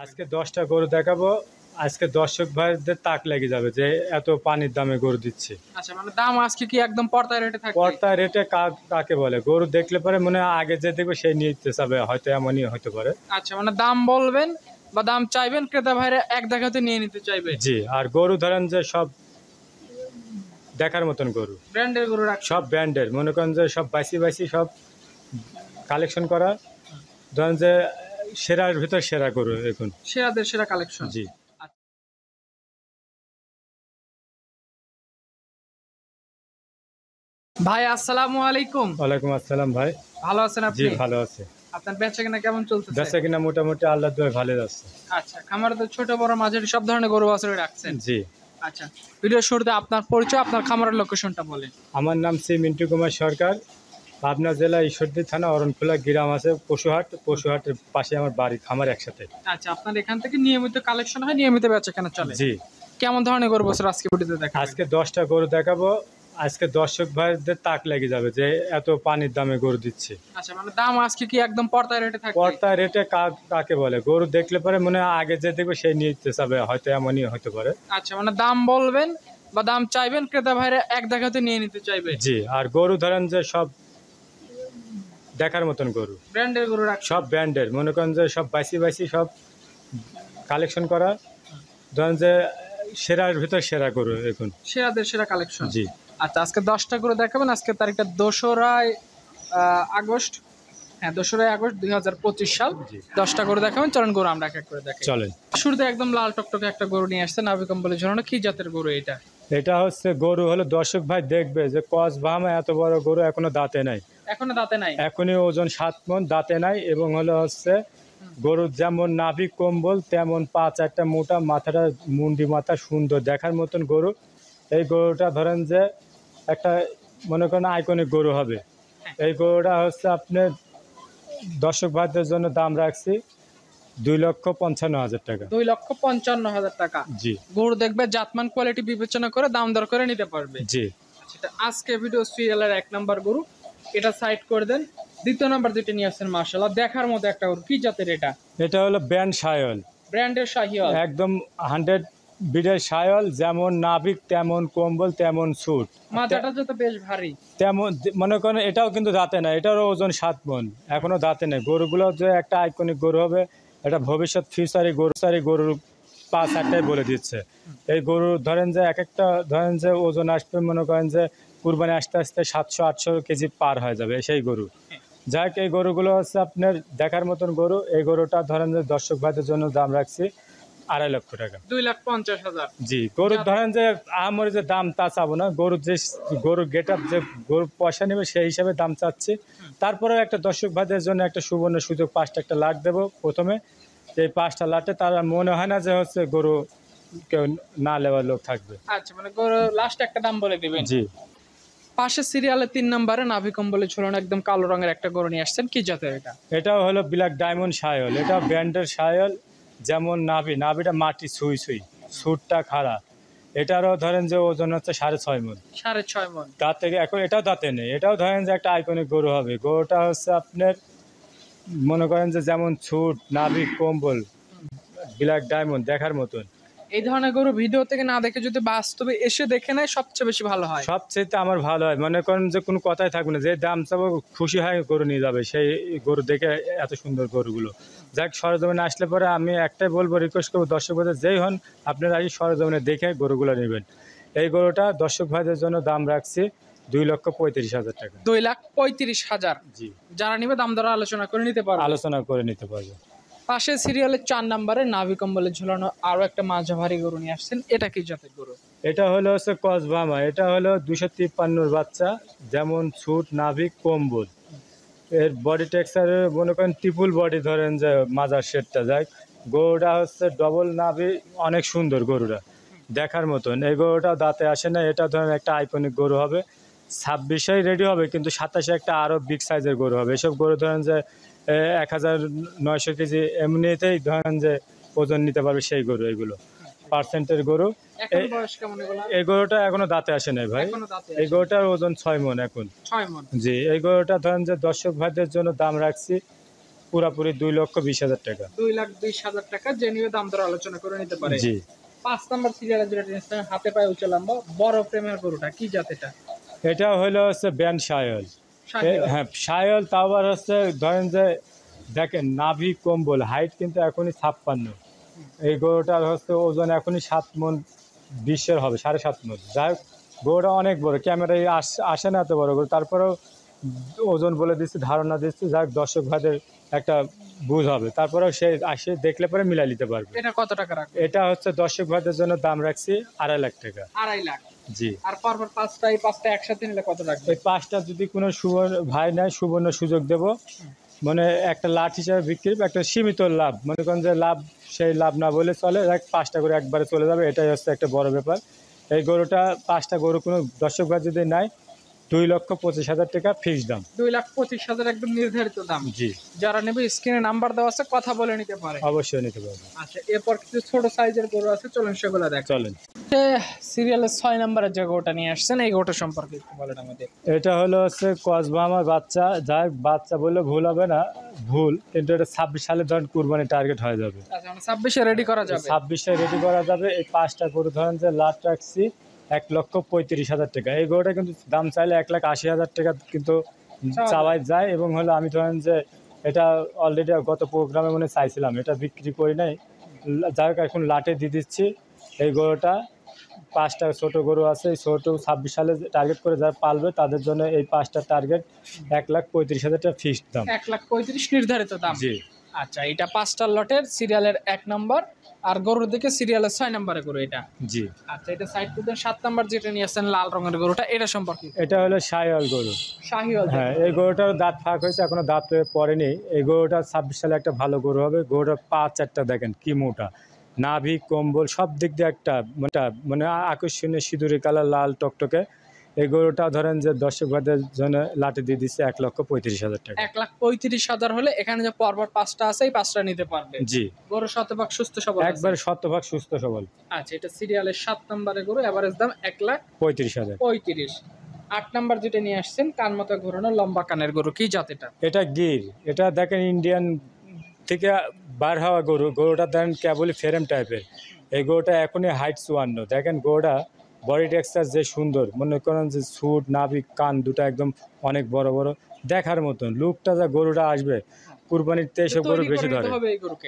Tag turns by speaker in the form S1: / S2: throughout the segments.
S1: আজকে 10টা গরু দেখাবো। আজকে দর্শক ভাইদের তাক লেগে যাবে যে এত পানির দামে গরু দিচ্ছে।
S2: আচ্ছা, মানে দাম আজকে কি একদম পর্দায় রেটে থাকবে?
S1: পর্তা রেটে কাকে বলে? গরু দেখলে পরে মনে হয় আগে যে দেখবে সেই নিতে চাবে, হয়তো এমনই হতে পারে।
S2: আচ্ছা, মানে দাম বলবেন বা দাম চাইবেন, ক্রেতা ভাইরা এক দেখাতে নিয়ে নিতে চাইবে।
S1: জি, আর গরু ধরেন যে সব দেখার মতন গরু,
S2: ব্র্যান্ডের গরু রাখছেন?
S1: সব ব্র্যান্ডের, মনে করেন যে সব বাইসি সব কালেকশন করা, ধরেন যে সেরার ভিতর সেরা গরু এখন।
S2: সেরাদের সেরা কালেকশন।
S1: জি।
S2: ভাই আসসালামু আলাইকুম।
S1: ওয়ালাইকুম আসসালাম ভাই।
S2: ভালো আছেন
S1: জি,
S2: আপনি?
S1: ভালো আছে।
S2: আপনার বেচাকেনা কেমন চলতেছে?
S1: বেচা কিনা মোটামুটি আল্লাহর দয়ায় ভালো যাচ্ছে।
S2: আচ্ছা, খামারে তো ছোট বড় মাঝারি সব ধরনের গরু বাছুর রাখছেন?
S1: জি।
S2: আচ্ছা, ভিডিও শুরুতে আপনার পরিচয়, আপনার খামারের লোকেশনটা বলেন।
S1: আমার নাম শ্রী মিন্টু কুমার সরকার। পাবনা জেলা ঈশ্বরদী থানা অরণখোলা গ্রাম আছে পশুহাটের পাশে আমার বাড়ি, খামার একসাথে।
S2: আচ্ছা, আপনার এখান থেকে নিয়মিত কালেকশন হয়, নিয়মিত বেচাকেনা চলে?
S1: জি।
S2: কেমন ধরনের গরু বাছুর আজকে ভিডিওতে দেখাবেন?
S1: আজকে 10টা গরু দেখাবো। আজকে দর্শক ভাইদের তাক লেগে যাবে যে এত পানির দামে গরু দিচ্ছে।
S2: আচ্ছা, মানে দাম আজকে কি একদম পর্দায় রেটে থাকবে?
S1: পর্তা রেটে কাকে বলে? গরু দেখলে পরে মনে হয় আগে যে দেখবে সেই নিতে চাবে, হয়তো এমনই হতে পারে।
S2: আচ্ছা, মানে দাম বলবেন বা দাম চাইবেন, ক্রেতা ভাইরা এক দেখাতে নিয়ে নিতে চাইবে।
S1: জি, আর গরু ধরেন যে সব দেখার মতন গরু,
S2: ব্র্যান্ডের গরু রাখছেন?
S1: সব ব্র্যান্ডের, মনে করেন যে সব বাইসি সব কালেকশন করা, ধরেন যে সেরার ভিতর সেরা গরু এখন।
S2: সেরাদের সেরা কালেকশন।
S1: জি।
S2: আচ্ছা, আজকে 10টা গরু দেখাবেন। আজকে তারিখটা 2রা আগস্ট। হ্যাঁ, 2রা আগস্ট 2025 সাল।
S1: জি।
S2: 10টা গরু দেখাবেন, চলেন গরু আমরা এক এক করে দেখাই।
S1: চলেন।
S2: শুরুতে একদম লাল টকটকে একটা গরু নিয়ে আসছেন, নাভি কম্বলে ঝোলানো। কি জাতের গরু এটা?
S1: এটা হচ্ছে গরু হলো, দর্শক ভাই দেখবে যে কস বাহামা এত বড় গরু এখনো দাঁতে নাই।
S2: এখনো দাঁতে নাই?
S1: এখনই ওজন 7 মণ, দাঁতে নাই। এবং হলো হচ্ছে গরুর যেমন নাভি কম্বল তেমন পা চারটা মোটা, মাথাটা মুন্ডি মাথা, সুন্দর দেখার মতন গরু। এই গরুটা ধরেন যে একটা মনে করেন আইকনিক গরু হবে। এই গরুটা হচ্ছে আপনার দর্শক ভাইদের জন্য দাম রাখছি 2,55,000 টাকা।
S2: 2,55,000 টাকা।
S1: জি।
S2: গরু দেখবে জাতমান কোয়ালিটি বিবেচনা করে দাম দর করে নিতে পারবে।
S1: জি।
S2: সেটা আজকে ভিডিও সিরিয়ালের 1 নাম্বার গরু, এটা সাইড করে দেন। দ্বিতীয় নাম্বার যেটা নিয়ে আসছেন, মাশাআল্লাহ দেখার মতো একটা গরু। কি জাতের এটা?
S1: এটা হলো ব্যান্ড শায়ল,
S2: ব্র্যান্ডের শাহিওয়াল?
S1: একদম 100 বিডের শায়ল, যেমন নাভিক তেমন কম্বল তেমন সুট,
S2: মাথাটা তো বেশ ভারী।
S1: তেমন মনে করেন এটাও কিন্তু দাঁতে নাই, এটারও ওজন 7 মণ, এখনো দাঁতে নেই। গরুগুলো যে একটা আইকনিক গরু হবে, এটা ভবিষ্যৎ ফিউচারি গরুর 5-8টাই বলে দিচ্ছে। এই গরু ধরেন যে এক একটা ধরেন যে ওজন আসবে, মনে করেন যে কুরবানি আস্তে আস্তে 700-800 কেজি পার হয়ে যাবে সেই গরু। যাক, এই গরুগুলো হচ্ছে আপনার দেখার মতন গরু। এই গরুটা ধরেন যে দর্শক ভাইদের জন্য দাম রাখছি 2.5 লক্ষ টাকা।
S2: 2,50,000?
S1: জি। গরুর ধরেন যে আমার যে দাম তা চাবো না, গরুর গেট আপ যে গরু পয়সা নেবে সেই হিসাবে দাম চাচ্ছি। তারপরেও একটা দর্শক ভাইদের জন্য একটা সুবর্ণ সুযোগ, 5টা একটা লাট দেবো প্রথমে। এই 5টা লাটে তারা মনে হয় না যে হচ্ছে গরু কেউ না নেওয়ার লোক থাকবে।
S2: আচ্ছা, মানে গরু লাস্ট একটা দাম বলে দিবেন?
S1: জি।
S2: পাশে সিরিয়ালে 3 নম্বরে নাভি কম্বলে ঝুলানো একদম কালো রঙের একটা গরু নিয়ে আসছেন। কি জাতের এটা?
S1: এটাও হলো ব্ল্যাক ডায়মন্ড শায়ল, এটা ব্র্যান্ডের শায়ল। যেমন নাভিটা মাটি ছুঁই সুটটা খাড়া। এটারও ধরেন যে ওজন হচ্ছে 6.5 মণ।
S2: 6.5 মণ?
S1: দাঁতে এখন এটাও দাঁতে নেই। এটাও ধরেন যে একটা আইকনিক গরু হবে। গরুটা হচ্ছে আপনার মনে করেন যে যেমন ছুট, নাভি কম্বল, ব্ল্যাক ডায়মন্ড দেখার মতন।
S2: এই ধরনের গরু ভিডিও থেকে না দেখে যদি বাস্তবে এসে দেখে নেয় সবচেয়ে বেশি ভালো হয়।
S1: সবচেয়ে আমার ভালো হয়, মনে করেন যে কোনো কথাই থাকবে না, যে দাম চাবো খুশি হয় গরু নিয়ে যাবে সেই গরু দেখে। এত সুন্দর গরুগুলো যাক, সরজমিনে আসলে পরে আমি একটাই বলবো, রিকোয়েস্ট করবো দর্শক ভাইদের যেই হন আপনারা এই সরজমিনে দেখে গরুগুলো নেবেন। এই গরুটা দর্শক ভাইদের জন্য দাম রাখছি 2,35,000 টাকা।
S2: 2,35,000?
S1: জি।
S2: যারা নিবে দাম দর আলোচনা করে নিতে পারবে?
S1: আলোচনা করে নিতে পারবে।
S2: পাশে সিরিয়ালের 4 নম্বরে নাভি কম্বলে ঝুলানো আরো একটা মাঝারি গরু নিয়ে আসছেন। এটা কি জাতের গরু?
S1: এটা হলো হচ্ছে কসবামা। এটা হলো 253 বাচ্চা, যেমন ছুট, নাভি কম্বল। এর বডি টেক্সচারে মনে করেন ট্রিপল বডি, ধরেন যে মাজার শেডটা। যায় গরুটা হচ্ছে ডবল নাভি, অনেক সুন্দর গরুটা দেখার মতন। এই গরুটাও দাঁতে আসে না। এটা ধরেন একটা আইকনিক গরু হবে। 26-এই রেডি হবে, কিন্তু 27-এ একটা আরও বিগ সাইজের গরু হবে। এসব গরু ধরেন যে 1,900 কেজি এমনিতেই ধরেন যে ওজন নিতে পারবে সেই গরু। এগুলো পার্সেন্টের গরু।
S2: এখন বয়স কেমন এগুলা?
S1: এই গরুটা এখনো দাঁতে আসে নাই ভাই।
S2: এখনো দাঁতে
S1: এই গরুটার ওজন 6 মণ এখন।
S2: 6 মণ?
S1: জি। এই গরুটা ধরেন যে দর্শক ভাইদের জন্য দাম রাখছি পুরাপুরি 2,20,000 টাকা।
S2: 2,20,000 টাকা জেনুইন দাম দর আলোচনা করে নিতে পারে।
S1: জি
S2: 5 নাম্বার সিরিয়ালে যেটা নিয়েছেন হাতে পায়ে উঁচু লম্বা বড় প্রেমের গরুটা কি জাত এটা?
S1: এটা হলো হচ্ছে ব্যান শায়ল।
S2: শাহিওয়াল।
S1: হ্যাঁ শায়ল, তাও আবার হচ্ছে ধরেন যে দেখেন নাভি কম্বল হাইট কিন্তু এখনই 56। এই গরুটার হচ্ছে ওজন এখনই 7 মণ 20 হবে, 7.5 মণ। যাই হোক গরুটা অনেক বড়, ক্যামেরায় আসে না এত বড় গরু, তারপরেও ওজন বলে দিচ্ছি, ধারণা দিচ্ছি, যাই হোক দর্শক ভাইদের একটা বুঝ হবে, তারপরেও সে আসে দেখলে পরে মিলাই নিতে পারবে।
S2: এটা কত টাকা রাখবে?
S1: এটা হচ্ছে দর্শক ভাইদের জন্য দাম রাখছি 2.5 লাখ টাকা।
S2: 2.5 লাখ।
S1: জি।
S2: আর পরপর এই পাঁচটা একসাথে নিলে কত রাখবে?
S1: এই 5টা যদি কোনো সুবর্ণ ভাই নেয়, সুবর্ণ সুযোগ দেব, মানে একটা লাট হিসাবে বিক্রি, একটা সীমিত লাভ, মনে করেন যে লাভ সেই লাভ না বলে চলে, 5টা করে একবারে চলে যাবে, এটাই হচ্ছে একটা বড় ব্যাপার। এই গরুটা 5টা গরু কোনো দর্শক ভাই যদি নেয় 2,25,000 টাকা ফিক্স দাম।
S2: 2,25,000 একদম নির্ধারিত দাম।
S1: জি।
S2: যারা নেবে স্ক্রিনে নাম্বার দেওয়া আছে, কথা বলে নিতে পারে।
S1: অবশ্যই নিতে পারবে।
S2: আচ্ছা এরপর কিছু ছোট সাইজের গরু আছে, চলুন সেগুলো দেখ।
S1: চলেন।
S2: সিরিয়ালের 6 নাম্বারের যে গরুটা নিয়ে আসছেন এই গরুটা সম্পর্কে একটু বলেন আমাদের।
S1: এটা হলো হচ্ছে কসবামার বাচ্চা, যাই হোক বাচ্চা বললে ভুল হবে না, ভুল, কিন্তু এটা 26 সালে ধরেন কুরবানি টার্গেট হয়ে যাবে।
S2: আচ্ছা মানে 26-এ রেডি করা যাবে।
S1: 26-এ রেডি করা যাবে। এই 5টা গরু ধরেন যে লাট রাখছি 1,35,000 টাকা। এই গরুটা কিন্তু দাম চাইলে 1,80,000 টাকা কিন্তু চাওয়াই যায়, এবং হলো আমি ধরেন যে এটা অলরেডি গত প্রোগ্রামে মনে চাইছিলাম, এটা বিক্রি করি নাই, যাই হোক এখন লাটে দিয়ে দিচ্ছি। এই গরুটা 5টা ছোট গরু আছে, এই ছোট 26 সালে টার্গেট করে যারা পালবে তাদের জন্য এই 5টা টার্গেট 1,35,000 টাকা ফিক্সড দাম।
S2: 1,35,000 নির্ধারিত দাম।
S1: জি।
S2: আচ্ছা এটা 5টা লটের সিরিয়ালের 1 নাম্বার, আর গরুর দিকে সিরিয়ালের 6 নাম্বারে গরু এটা।
S1: জি।
S2: আচ্ছা এটা সাইড টু দেন 7 নাম্বার যেটা নিয়ে আসছেন লাল রঙের গরুটা, এটা সম্পর্কে।
S1: এটা হলো শাহিওয়াল গরু।
S2: শাহিওয়াল।
S1: হ্যাঁ এই গরুটার দাঁত ফাঁক হয়েছে, এখনো দাঁত পড়েনি। এই গরুটা 26 সালে একটা ভালো গরু হবে। গরুটার পা 4টা দেখেন কি মোটা, নাভি কম্বল সব দিক দিয়ে একটা মানে আকর্ষণীয় সিঁদুরি কালার, লাল টকটকে। এই গরুটা ধরেন যে দর্শক ভাইদের জন্য লাটে দিয়ে দিচ্ছে 1,35,000 টাকা।
S2: 1,35,000 হলে এখানে যে পরপর 5টা আছে এই 5টা নিতে পারবে।
S1: জি।
S2: গরু শতভাগ সুস্থ সবল,
S1: একবারে শতভাগ সুস্থ সবল।
S2: আচ্ছা এটা সিরিয়ালের 7 নাম্বারে গরু, এভারেজ দাম
S1: 1,35,000।
S2: 1,35,000। 8 নাম্বার যেটা নিয়ে আসছেন কান মতো ঘোরানো লম্বা কানের গরু, কি জাত এটা?
S1: এটা গির। এটা দেখেন ইন্ডিয়ান থেকে বার হওয়া গরু। গরুটা দেখেন কেবলই ফ্রেম টাইপের। এই গরুটা এখনই হাইট 54। দেখেন গরুটা বডি টেক্সচার যে সুন্দর, মনে করেন যে সুট নাভি কান দুটো একদম অনেক বড় বড়, দেখার মতন লুকটা যা গরুটা আসবে কুরবানির এসব গরু বেশি ধরে।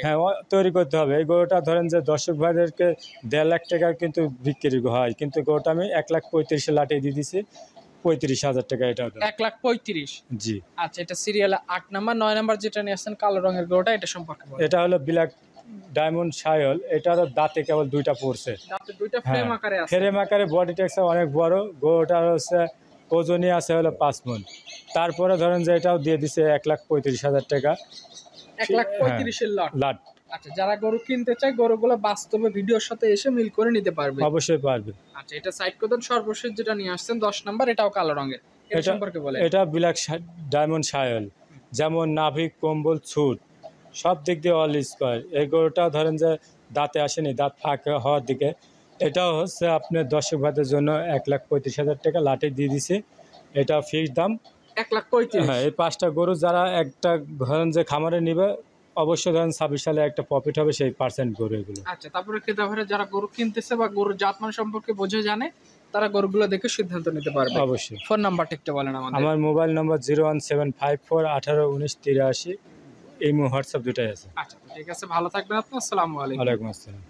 S1: হ্যাঁ তৈরি করতে হবে। এই গরুটা ধরেন যে দর্শক ভাইদেরকে 1.5 লাখ টাকা কিন্তু বিক্রি হয়, কিন্তু গরুটা আমি 1,35,000 লাটে দিয়ে দিছি 35,000 টাকা। এটা
S2: 1,35,000।
S1: জি।
S2: আচ্ছা এটা সিরিয়ালে 8 নাম্বার। 9 নাম্বার যেটা নিয়ে আসছেন কালো রঙের গরুটা, এটা সম্পর্কে বলেন।
S1: এটা হলো ব্ল্যাক ডায়মন্ড শাহিওয়াল। এটারও দাঁতে কেবল 2টা পড়ছে।
S2: দাঁতে 2টা ফ্রেম আকারে আছে।
S1: ফ্রেম আকারে, বডি টেক্সচার অনেক বড়। গরুটার হচ্ছে ওজনই আছে হলো 5 মণ। তারপরে ধরেন যে এটাও দিয়ে দিছে 1,35,000 টাকা।
S2: 1,35,000 লট।
S1: লাট।
S2: আচ্ছা যারা গরু কিনতে চায় গরুগুলো বাস্তবে ভিডিওর সাথে এসে মিল করে নিতে পারবে।
S1: অবশ্যই পারবে।
S2: আচ্ছা এটা সাইড কোডন সর্বশেষ যেটা নিয়ে আসছেন 10 নাম্বার, এটাও কালো রঙের, এটা সম্পর্কে বলেন।
S1: এটা ব্ল্যাক ডায়মন্ড শাহিওয়াল, যেমন নাভি কম্বল ছুট সব দিক দিয়ে অল স্কোয়ার। এই গরুটা ধরেন যে দাঁতে আসেনি, দাঁত ফাঁক হওয়ার দিকে। এটাও হচ্ছে আপনার দর্শক ভাইদের জন্য 1,35,000 টাকা লাটে দিয়ে দিছে। এটা ফিক্সড দাম
S2: 1,35,000।
S1: হ্যাঁ এই 5টা গরু যারা একটা ধরেন যে খামারে নিবে, অবশ্যই ধরেন 26 সালে একটা প্রফিট হবে সেই পার্সেন্ট গরু এগুলো।
S2: আচ্ছা তারপরে ক্রেতা ভাইরা যারা গরু কিনতেছে বা গরুর জাতমান সম্পর্কে বোঝে জানে, তারা গরুগুলো দেখে সিদ্ধান্ত নিতে পারবে।
S1: অবশ্যই।
S2: ফোন নাম্বারটা একটু বলেন আমাদের।
S1: আমার মোবাইল নম্বর 01754181983। এই হোয়াটসঅ্যাপ দুটাই আছে।
S2: আচ্ছা ঠিক আছে, ভালো থাকবেন আপনি। আসসালামু আলাইকুম।
S1: ওয়ালাইকুম আসসালাম।